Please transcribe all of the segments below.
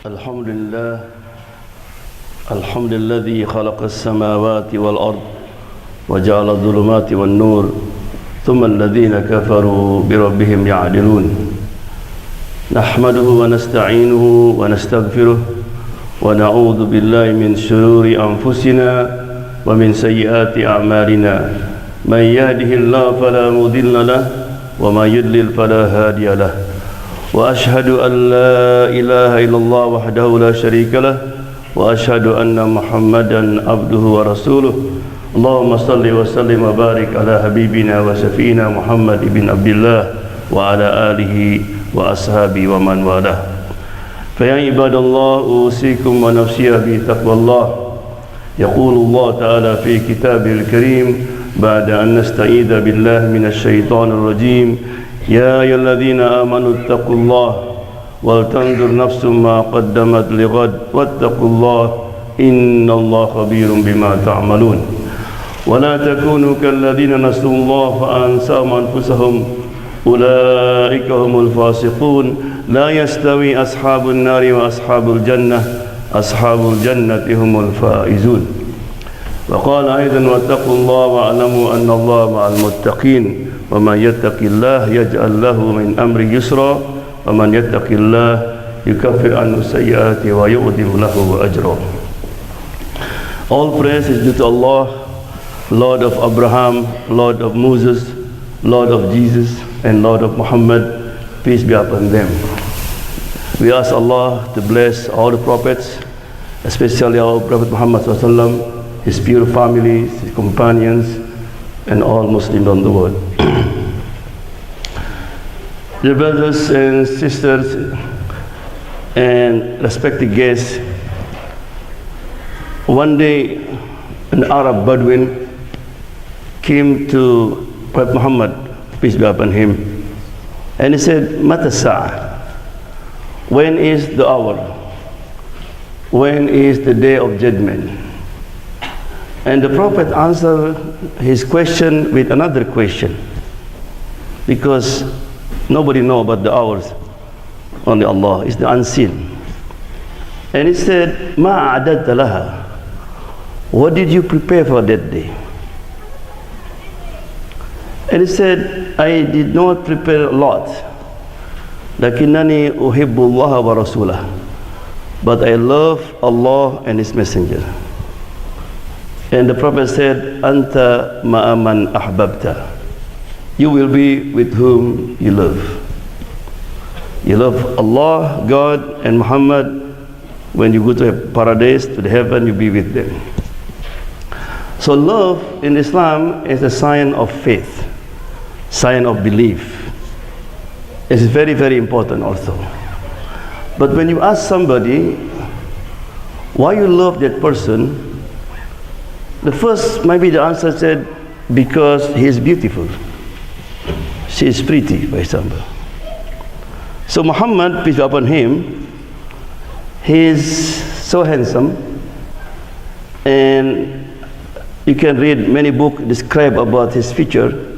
الحمد لله الحمد الذي خلق السماوات والأرض وجعل الظلمات والنور ثم الذين كفروا بربهم يعدلون نحمده ونستعينه ونستغفره ونعوذ بالله من شرور أنفسنا ومن سيئات أعمالنا من يهده الله فلا مضل له وما يضلل فلا هادي له وأشهد أن لا إله إلا الله وحده لا شريك له وأشهد أن محمدا عبده ورسوله اللهم صل وسلم وبارك على حبيبنا وشفينا محمد بن عبد الله وعلى آله وأصحابه ومن والاه فيا عباد الله أوصيكم ونفسي بتقوى الله يقول الله تعالى في كتابه الكريم بعد أن نستعيذ بالله من الشيطان الرجيم يا أيها الذين آمنوا اتقوا الله ولتنظر نفس ما قدمت لغد واتقوا الله إن الله خبير بما تعملون ولا تكونوا كالذين نسوا الله فأنساهم أنفسهم أولئك هم الفاسقون لا يستوي أصحاب النار وأصحاب الجنة أصحاب الجنة هم الفائزون وقال أيضا واتقوا الله واعلموا أن الله مع المتقين ومن يتق الله يجعل له من أمره يسرا ومن يتق الله يكفر عنه سيئاته ويعظم له أجرا. All praise is due to Allah, Lord of Abraham, Lord of Moses, Lord of Jesus, and Lord of Muhammad, peace be upon them. We ask Allah to bless all the prophets, especially our Prophet Muhammad ﷺ, his pure families, his companions, and all Muslims on the world. Dear brothers and sisters and respected guests, one day an Arab Bedouin came to Prophet Muhammad, peace be upon him, and he said, Mata Sa'ah, when is the hour? When is the day of judgment? And the Prophet answered his question with another question, because nobody knows about the hours, only Allah is the unseen. And he said, Ma a'dadta laha, what did you prepare for that day? And he said, I did not prepare a lot, lakinnani uhibbu Allah wa rasulah, but I love Allah and His Messenger. And the Prophet said, Anta ma'aman ahbabta, you will be with whom you love. You love Allah, God, and Muhammad. When you go to a paradise, to the heaven, you be with them. So love in Islam is a sign of faith, sign of belief. It's very, very important also. But when you ask somebody why you love that person, the first maybe the answer said, because he is beautiful. She is pretty, for example. So Muhammad, peace be upon him, he is so handsome, and you can read many books describe about his feature,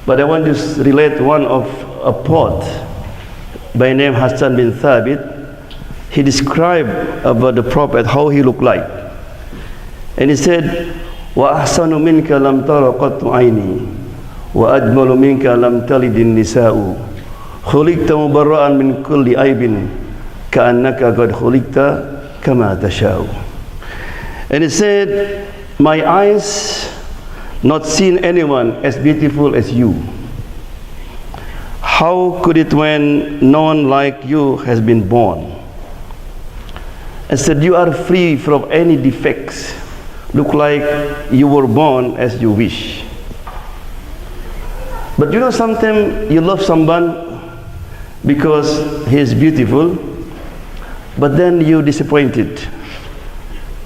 but I want to relate one of a poet by name Hassan bin Thabit. He described about the Prophet how he looked like, and he said, "Wa ahsanu minka lam tara qattu aini, wa ajmalu minka lam talid an-nisa'u, khuliqta mubarra'an min kulli aibin, ka'annaka qad khuliqta kama tasha'u." And he said, my eyes not seen anyone as beautiful as you. How could it when no one like you has been born? And said, you are free from any defects, look like you were born as you wish. But you know, sometimes you love someone because he is beautiful, but then you disappointed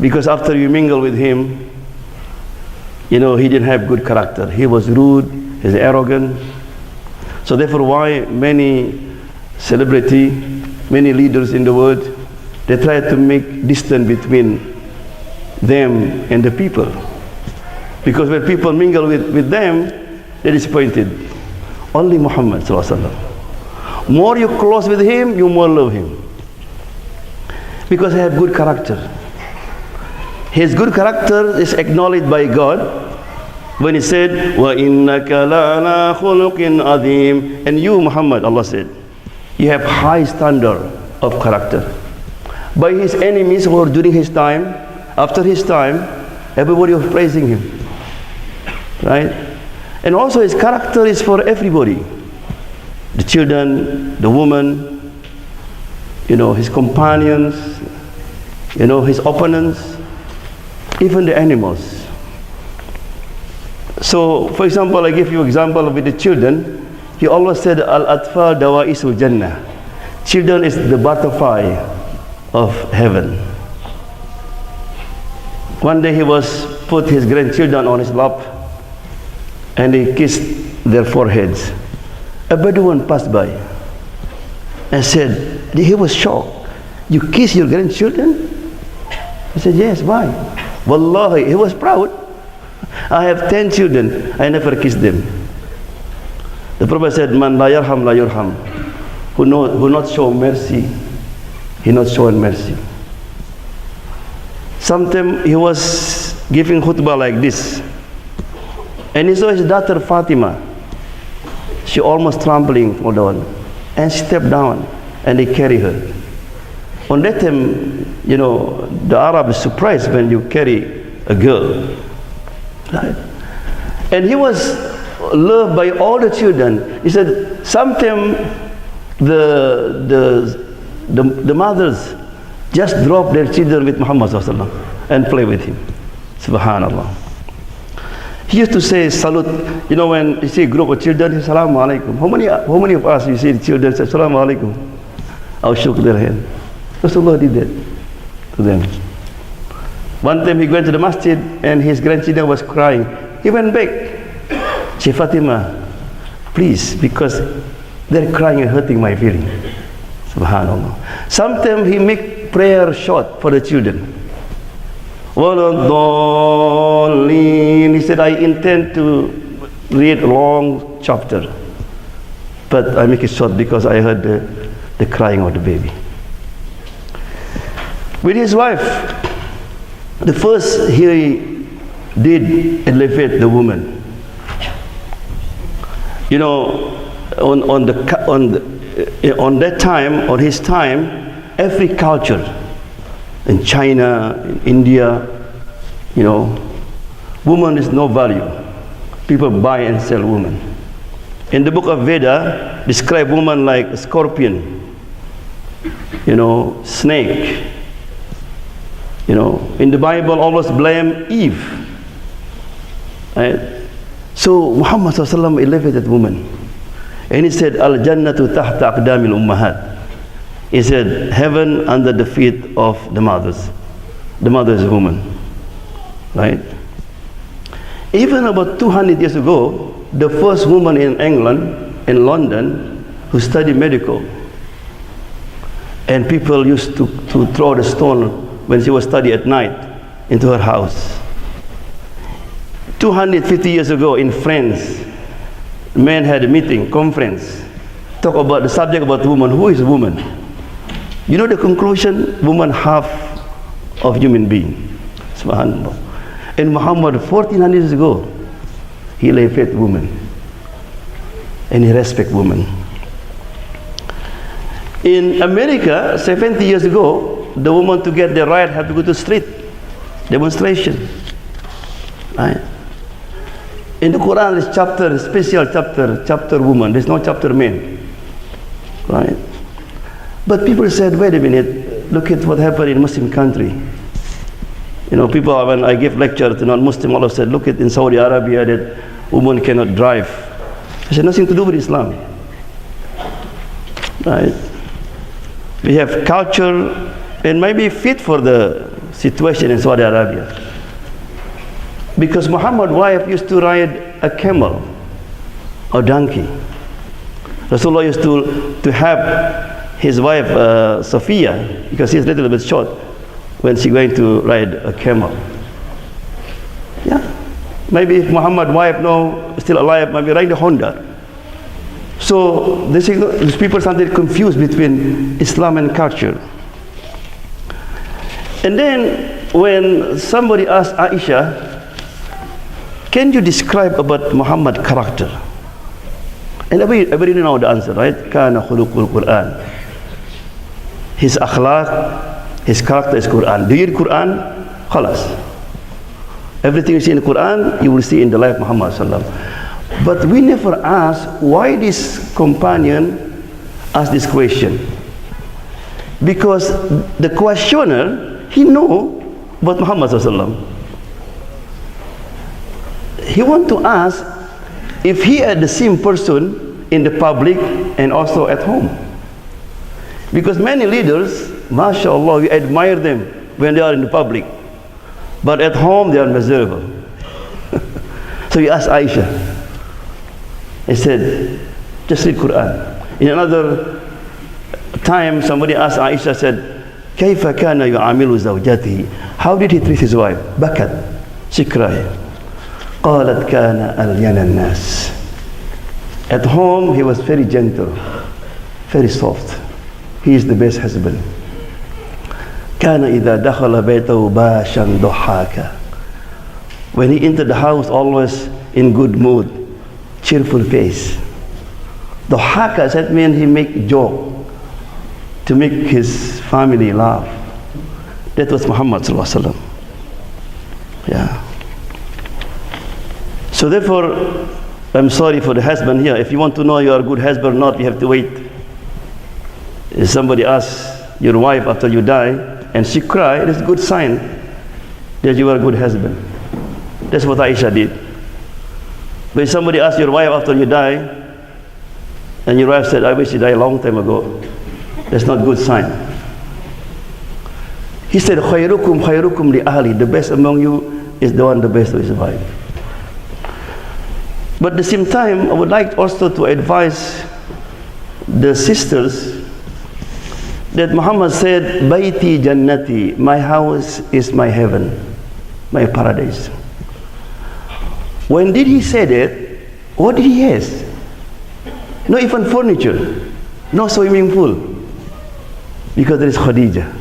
because after you mingle with him, you know, he didn't have good character. He was rude, he's arrogant. So therefore, why many celebrity, many leaders in the world, they try to make distance between them and the people. Because when people mingle with them, they're disappointed. Only Muhammad ﷺ. More you close with him, you more love him. Because he had good character. His good character is acknowledged by God when he said, وَإِنَّكَ لَعَلَىٰ خُلُقٍ عَظِيمٍ. And you, Muhammad, Allah said, you have high standard of character. By his enemies who were during his time, after his time, everybody was praising him. Right? And also his character is for everybody. The children, the woman, his companions, his opponents, even the animals. So, for example, I give you example with the children. He always said, Al-Atfal Dawa'isul Jannah. Children is the butterfly of heaven. One day he was put his grandchildren on his lap and he kissed their foreheads. A Bedouin passed by and said, he was shocked. You kiss your grandchildren? He said, yes, why? Wallahi, he was proud. I have 10 children, I never kissed them. The Prophet said, Man la yarham la yurham. Who not show mercy, he not showing mercy. Sometime he was giving khutbah like this, and he saw his daughter Fatima. She almost trampling for down, and she stepped down, and they carry her. On that time, the Arab is surprised when you carry a girl, right? And he was loved by all the children. He said, sometime the mothers just drop their children with Muhammad and play with him. Subhanallah. He used to say salute. When you see a group of children, he says, Assalamu alaikum. How many of us you see the children say Assalamu alaikum? I'll shook their hand. Rasulullah did that to them. One time he went to the masjid and his grandchildren was crying. He went back. Say, Fatima, please, because they're crying and hurting my feeling. Subhanallah. Sometimes he make prayer short for the children. He said, I intend to read a long chapter, but I make it short because I heard the crying of the baby. With his wife, the first he did elevate the woman. On that time, on his time, every culture in China, in India, woman is no value. People buy and sell women. In the book of Veda, describe woman like a scorpion, snake. In the Bible, always blame Eve. Right? So Muhammad ﷺ elevated woman. And he said, Al-Jannatu tahta aqdamil ummahat. He said, heaven under the feet of the mothers. The mother is a woman. Right? Even about 200 years ago, the first woman in England, in London, who studied medical. And people used to throw the stone when she was studying at night into her house. 250 years ago in France, men had a meeting, conference, talk about the subject about woman. Who is woman? The conclusion, woman half of human being. Subhanallah. And Muhammad, 1400 years ago, he elevated woman. And he respect women. In America, 70 years ago, the woman to get the right had to go to street demonstration. Right? In the Quran, there's chapter, special chapter woman. There's no chapter men. Right? But people said, wait a minute, look at what happened in Muslim country. People, when I give lecture to non-Muslim, all of said, look at in Saudi Arabia that women cannot drive. I said, nothing to do with Islam. Right? We have culture and maybe fit for the situation in Saudi Arabia. Because Muhammad's wife used to ride a camel or donkey. Rasulullah used to have his wife Sophia, because she's a little bit short, when she's going to ride a camel. Yeah. Maybe if Muhammad's wife still alive, maybe ride a Honda. So these people started confused between Islam and culture. And then when somebody asked Aisha, can you describe about Muhammad character? And everybody know the answer, right? Kana khuluqul Quran. His akhlaq, his character is Quran. Do you read Quran? Khalas. Everything you see in the Quran, you will see in the life of Muhammad sallallahu alaihi wasallam. But we never ask why this companion asked this question. Because the questioner, he know about Muhammad sallallahu alaihi wasallam. He want to ask if he had the same person in the public and also at home. Because many leaders, mashallah, we admire them when they are in the public. But at home, they are miserable. So he asked Aisha. He said, just read Quran. In another time, somebody asked Aisha, said, كيف كان يعامل زوجته? How did he treat his wife? بكت. She cried. قالت كان ألين الناس. At home, he was very gentle, very soft. He is the best husband. كان إذا دخل بيته باشا ضحاكا. When he entered the house, always in good mood, cheerful face. ضحاكا, that means he make joke to make his family laugh. That was Muhammad sallallahu alaihi wasallam. Yeah. So therefore, I'm sorry for the husband here. If you want to know you are a good husband or not, you have to wait. If somebody asks your wife after you die and she cry, it is a good sign that you are a good husband. That's what Aisha did. But if somebody asks your wife after you die and your wife said, I wish you died a long time ago, that's not a good sign. He said, khairukum khairukum li ahli. The best among you is the one the best to his wife. But at the same time, I would like also to advise the sisters that Muhammad said, Baiti Jannati, my house is my heaven, my paradise. When did he say that? What did he have? No even furniture, no swimming pool. Because there is Khadija.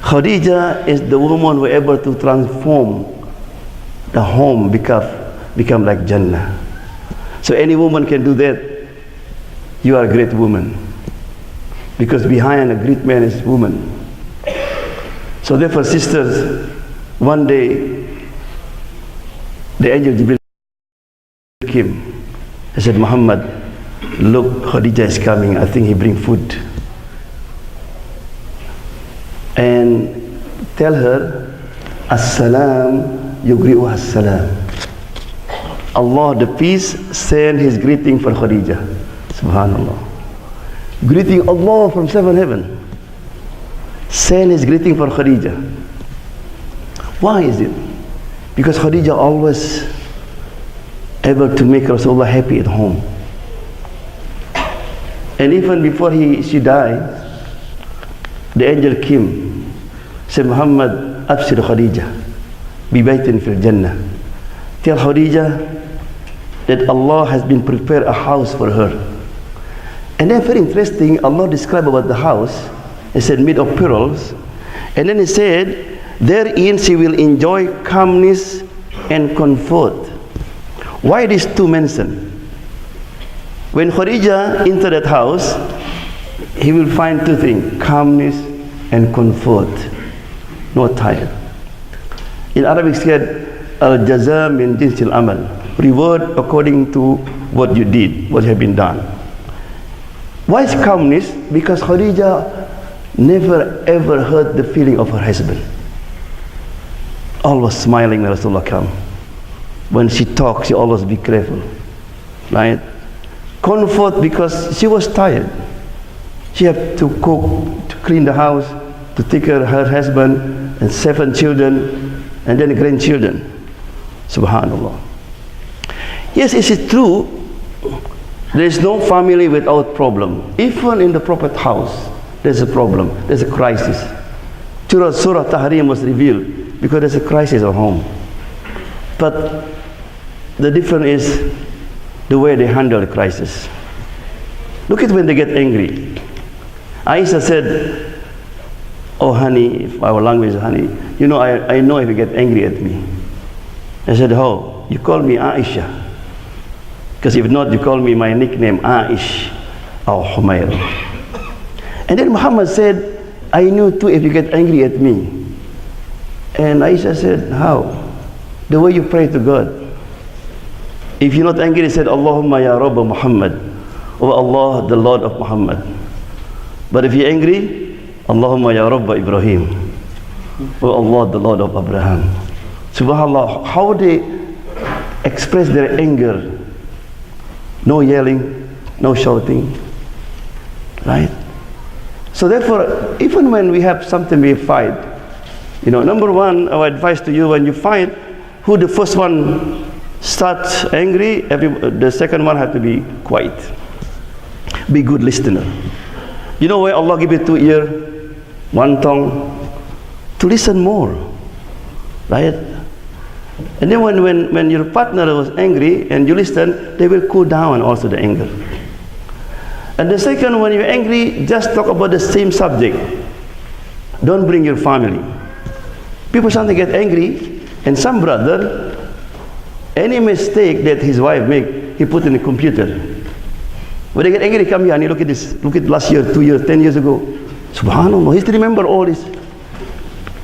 Khadija is the woman who is able to transform the home become like Jannah. So any woman can do that. You are a great woman. Because behind a great man is woman. So therefore, sisters, one day the angel Jibril came. He said, Muhammad, look, Khadija is coming. I think he bring food. And tell her, As-salam yugri'u as-salam. Allah, the peace, send his greeting for Khadija. Subhanallah. Greeting Allah from seven heaven. Send his greeting for Khadija. Why is it? Because Khadija always able to make Rasulullah happy at home. And even before she died, the angel came, said, Muhammad, abshir Khadija, bi baytin fil Jannah. Tell Khadija that Allah has been prepared a house for her. And then very interesting, Allah described about the house. He said, made of pearls. And then he said, therein she will enjoy calmness and comfort. Why these two mentioned? When Khadija entered that house, he will find two things, calmness and comfort, not tired. In Arabic said, al-jaza min jinsil amal, reward according to what you did, what have been done. Why is calmness? Because Khadija never ever hurt the feeling of her husband. Always smiling when Rasulullah come. When she talks, she always be careful, right? Comfort because she was tired. She had to cook, to clean the house, to take care of her husband and 7 children and then grandchildren. Subhanallah. Yes, is it true? There is no family without problem. Even in the Prophet's house, there's a problem, there's a crisis. Surah Tahrim was revealed because there's a crisis at home. But the difference is the way they handle the crisis. Look at when they get angry. Aisha said, "Oh, honey," if our language is honey, I know if you get angry at me. I said, "How? You call me Aisha. Because if not, you call me my nickname, Aish or Humayr." And then Muhammad said, "I knew too if you get angry at me." And Aisha said, "How?" "The way you pray to God. If you're not angry," he said, "Allahumma ya Rabb Muhammad." "Oh Allah, the Lord of Muhammad." But if you're angry, "Allahumma ya Rabb Ibrahim." "Oh Allah, the Lord of Abraham." Subhanallah, how they express their anger. No yelling, no shouting. Right? So therefore, even when we have something we fight, number one, our advice to you, when you fight, who the first one starts angry, the second one has to be quiet. Be good listener. You know why Allah give you 2 ears, 1 tongue? To listen more. Right? And then when your partner was angry and you listen, they will cool down also the anger. And the second, when you're angry, just talk about the same subject. Don't bring your family. People sometimes get angry, and some brother, any mistake that his wife make, he put in the computer. When they get angry, come here, and look at this. Look at last year, 2 years, 10 years ago. Subhanallah, he still remember all this.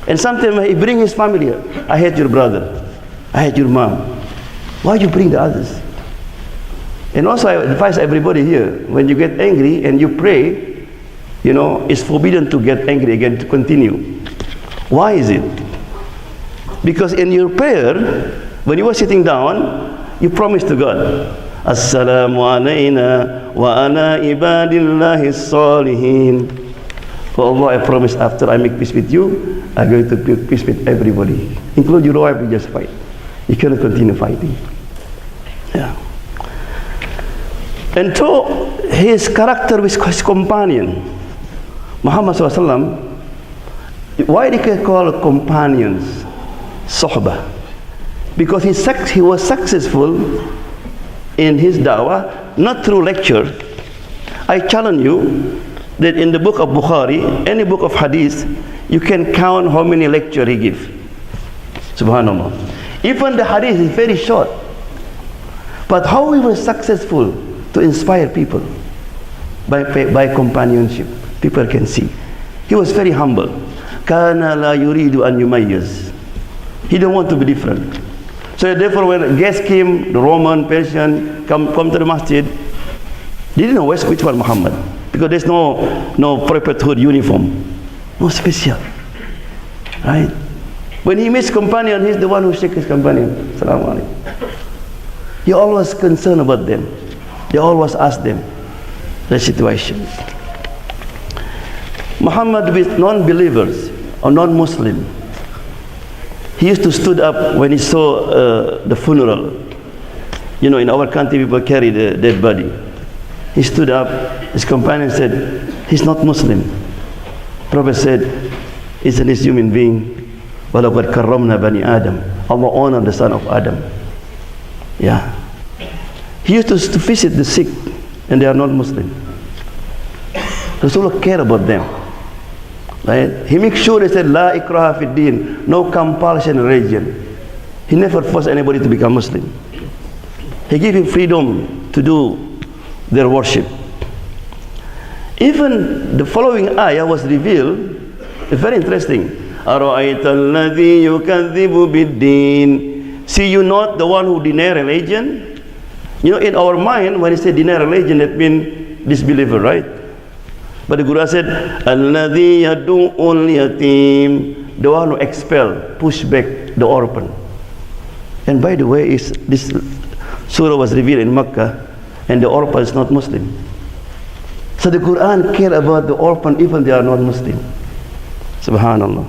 And sometimes he bring his family. "I hate your brother. I hate your mom." Why you bring the others? And also I advise everybody here, when you get angry and you pray, it's forbidden to get angry again, to continue. Why is it? Because in your prayer, when you were sitting down, you promised to God, "Assalamu alayna wa ala ibadillahi salihin." "Oh Allah, I promise after I make peace with you, I'm going to make peace with everybody, include your wife." We just fight. You cannot continue fighting. Yeah. And so his character with his companion, Muhammad SAW, why they call companions Sohbah? Because he was successful in his da'wah, not through lecture. I challenge you that in the book of Bukhari, any book of hadith, you can count how many lectures he gives. Subhanallah. Even the hadith is very short. But how he was successful to inspire people by companionship, people can see. He was very humble. Kana la yuridu an yumayyiz. He don't want to be different. So therefore, when guests came, the Roman, Persian, come to the masjid, they didn't know which one Muhammad, because there's no prophethood uniform, no special, right? When he meets companion, he's the one who shakes his companion. Assalamu alaikum. He always concerned about them. They always ask them the situation. Muhammad with non-believers or non-Muslim, he used to stood up when he saw the funeral. In our country people carry the dead body. He stood up, his companion said, "He's not Muslim." Prophet said, "He's an human being. وَلَقَدْ كَرَّمْنَا بَنِي آدَمَ." Allah honored the son of Adam. Yeah. He used to visit the sick, and they are not Muslim. Rasulullah care about them. Right? He makes sure, he said, "La ikraha fid din," no compulsion in religion. He never forced anybody to become Muslim. He gave him freedom to do their worship. Even the following ayah was revealed. It's very interesting. أَرَأَيْتَ الَّذِي يُكَذِّبُ بِالدِّينِ. See you not the one who deny religion? In our mind, when he said deny religion, that means disbeliever, right? But the Quran said, "Alladhi yadu'ul yatim," the one who expel, push back the orphan. And by the way, this surah was revealed in Mecca, and the orphan is not Muslim. So the Quran care about the orphan even they are not Muslim. Subhanallah.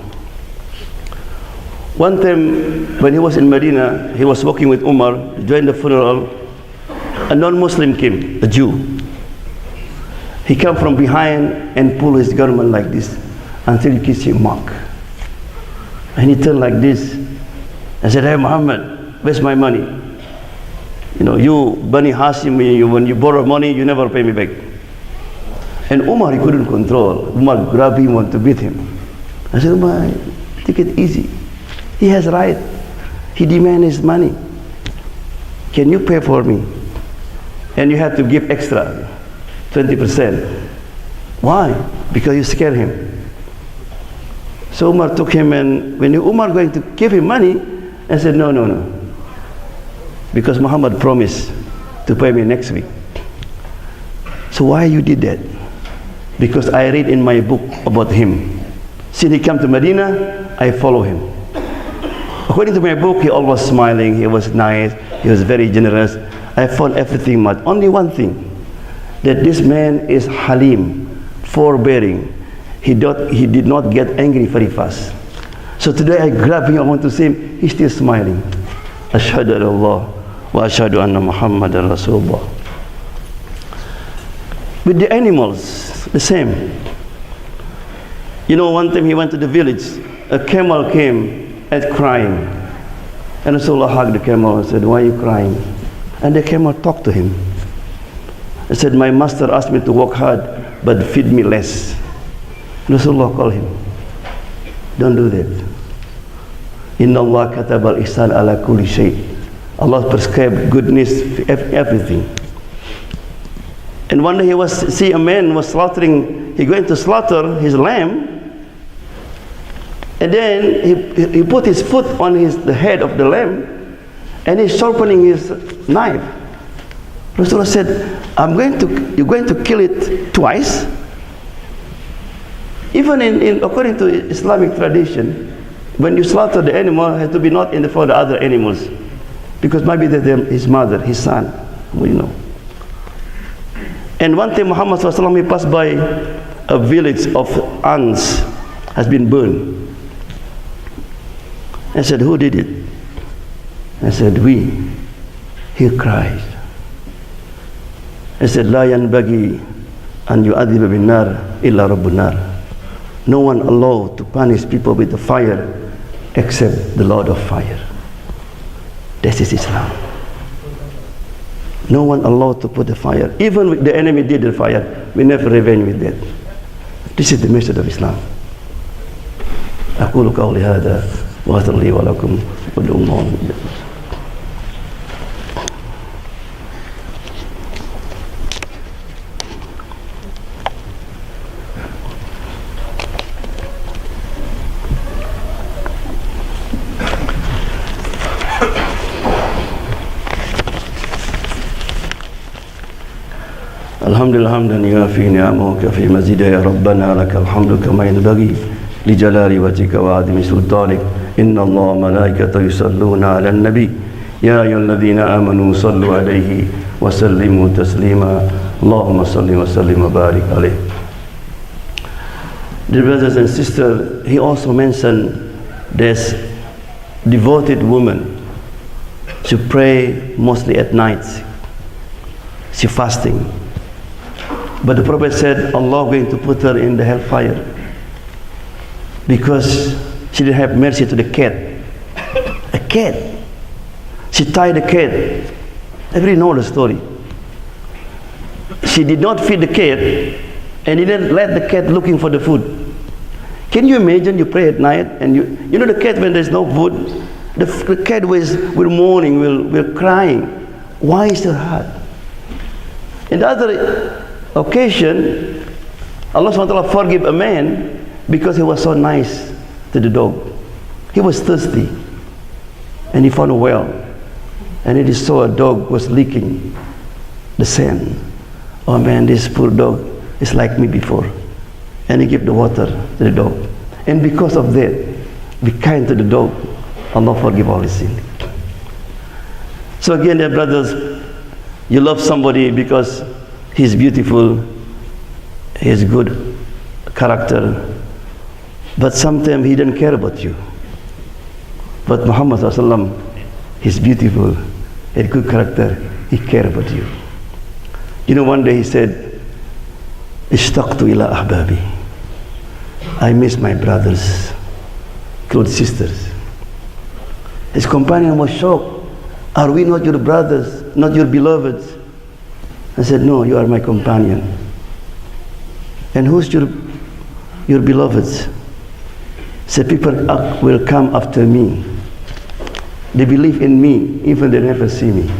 One time when he was in Medina, he was walking with Umar during the funeral. A non-Muslim came, a Jew. He came from behind and pulled his garment like this until he kissed him mark. And he turned like this and said, "Hey Muhammad, where's my money? You Bani Hashim, when you borrow money, you never pay me back." And Umar, he couldn't control. Umar grabbed him, wanted to beat him. I said, Umar, take it easy. He has right. He demands his money. Can you pay for me? And you have to give extra, 20%. Why? Because you scare him. So Umar took him, and when Umar going to give him money, I said, no. Because Muhammad promised to pay me next week. So why you did that? Because I read in my book about him. Since he came to Medina, I follow him. According to my book, he always smiling, he was nice, he was very generous. I found everything much. Only one thing, that this man is Halim, forbearing. He did not get angry very fast. So today I grab him, I want to see him, he's still smiling. Ashhadu an Allah wa ashhadu anna Muhammadan Rasulullah. With the animals, the same. You know, one time he went to the village, a camel came and crying. And Rasulullah hugged the camel and said, why are you crying? And the camel talked to him. He said, my master asked me to work hard, but feed me less. Rasulullah called him. Don't do that. Inna Allah katabal ihsan ala kulli shay. Allah prescribed goodness, everything. And one day he see a man was slaughtering, he going to slaughter his lamb, and then he put his foot on the head of the lamb, and he's sharpening his knife. Rasulullah said, you're going to kill it twice? Even according to Islamic tradition, when you slaughter the animal, it has to be not in for the other animals, because maybe they're his mother, his son, we know. And one time Muhammad sallallahu alaihi wasallam, he passed by a village of ants, has been burned. I said, who did it? I said, we. He cried. I said, La yanbaghi an yu'adhiba bin nar illa rabbun nar. No one allowed to punish people with the fire except the Lord of fire. This is Islam. No one allowed to put the fire. Even if the enemy did the fire, we never revenge with that. This is the message of Islam. أقول قولي هذا وأستغفر لي ولكم ولأمة. الحمد لله حمدا يوافي نعمه وكفي مزيدا يا ربنا لك الحمد كما ينبغي لجلال وجهك وعظيم سلطانك إن الله وملائكته يصلون على النبي يا أيها الذين آمنوا صلوا عليه وسلموا تسليما اللهم صل وسلم وبارك عليه. Dear brothers and sisters, he also mentioned this devoted woman. She pray mostly at night. She fasting. But the Prophet said, Allah going to put her in the hellfire because she didn't have mercy to the cat. A cat. She tied the cat. Everybody knows the story. She did not feed the cat and didn't let the cat looking for the food. Can you imagine you pray at night and you know the cat when there's no food, the cat will mourning, will crying. Why is it hard? In the other occasion, Allah SWT forgive a man because he was so nice to the dog. He was thirsty and he found a well and he saw a dog was licking the sand. Oh man, this poor dog is like me before. And he gave the water to the dog. And because of that, be kind to the dog. Allah forgive all his sin. So again, dear brothers, you love somebody because he's beautiful, he has good character, but sometimes he didn't care about you. But Muhammad sallallahu alaihi wasallam, he's beautiful, he had good character, he cared about you. You know, one day he said, Ishtaqtu ila ahbabi. I miss my brothers, close sisters. His companion was shocked. Are we not your brothers, not your beloveds? I said, no, you are my companion. And who's your beloveds? So people will come after me. They believe in me, even they never see me.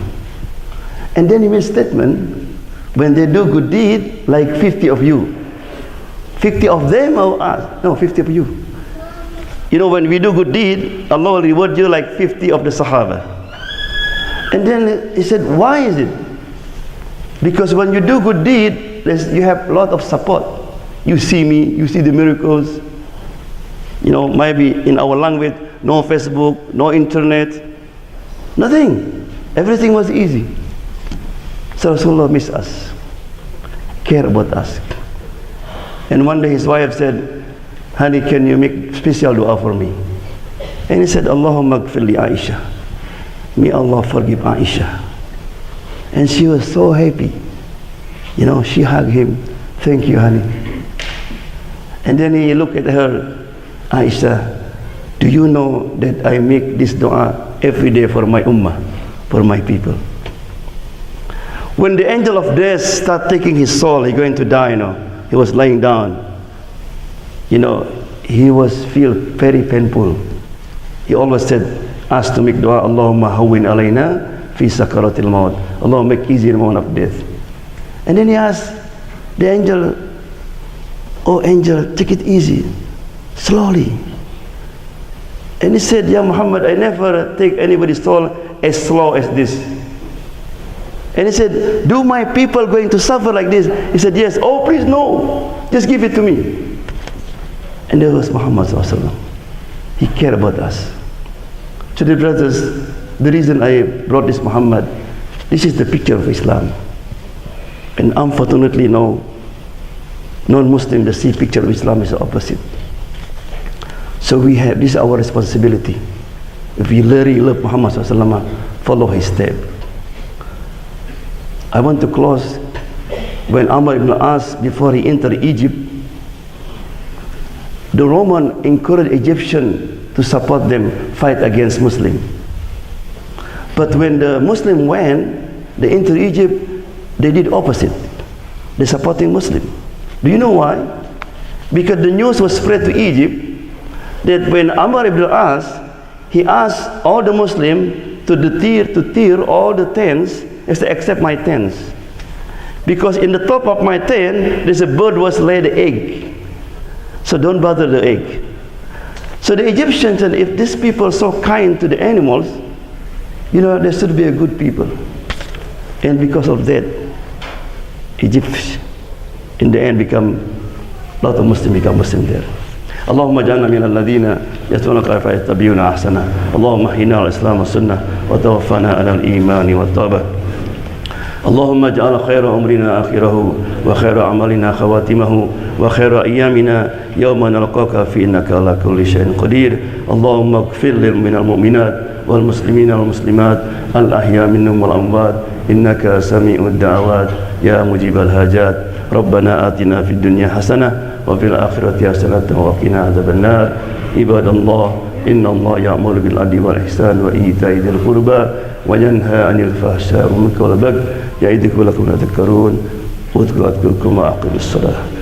And then he made a statement, when they do good deed, like 50 of you. 50 of them or us? No, 50 of you. You know, when we do good deed, Allah will reward you like 50 of the Sahaba. And then he said, why is it? Because when you do good deed, you have a lot of support. You see me, you see the miracles. You know, maybe in our language, no Facebook, no internet, nothing. Everything was easy. So Rasulullah missed us, care about us. And one day his wife said, honey, can you make special dua for me? And he said, Allahumma gfir li Aisha. May Allah forgive Aisha. And she was so happy. You know, she hugged him. Thank you, honey. And then he looked at her, Aisha, do you know that I make this dua every day for my ummah, for my people? When the angel of death started taking his soul, he's going to die, you know, he was lying down. You know, he was feel very painful. He always said, ask to make dua, Allahumma hawwin alayna fi sakaratil maut. Allah make easy the moment of death. And then he asked the angel, oh angel, take it easy, slowly. And he said, Ya Muhammad, I never take anybody's soul as slow as this. And he said, do my people going to suffer like this? He said, yes. Oh, please, no. Just give it to me. And there was Muhammad sallallahu alaihi wasallam. He cared about us. To the brothers, the reason I brought this Muhammad, this is the picture of Islam. And unfortunately, no, non-Muslim, the see picture of Islam is the opposite. So we have, this is our responsibility. If we really love Muhammad sallallahu alaihi wasallam, follow his step. I want to close when Amr ibn As, before he entered Egypt, the Roman encouraged Egyptian to support them, fight against Muslim. But when the Muslim went, they entered Egypt, they did opposite. They supporting Muslim. Do you know why? Because the news was spread to Egypt that when Amr ibn As, he asked all the Muslim to tear all the tents except my tents. Because in the top of my tent, there's a bird was laid the egg. So don't bother the egg. So the Egyptians said, if these people are so kind to the animals, you know, they should be a good people. And because of that, Egypt, in the end, become, a lot of Muslims become Muslim there. اللهم اجعلنا من الذين يتبعونك فيتبعون احسنه اللهم احينا على الاسلام والسنه وتوفنا على الايمان والتوبه اللهم اجعل خير امرنا اخره وخير عملنا خواتمه وخير ايامنا يوم نلقاك في انك على كل شيء قدير اللهم اغفر من المؤمنات والمسلمين والمسلمات الاحياء منهم والاموات انك سميع الدعوات يا مجيب الحاجات ربنا آتنا في الدنيا حسنه وفي الآخرة حسنة وقنا عذاب النار عباد الله إن الله يأمر بالعدل والإحسان وإيتاء ذي القربى وينهى عن الفحشاء والمنكر والبغي يعظكم لعلكم تذكرون واذكروا أذكركم وأقيموا الصلاة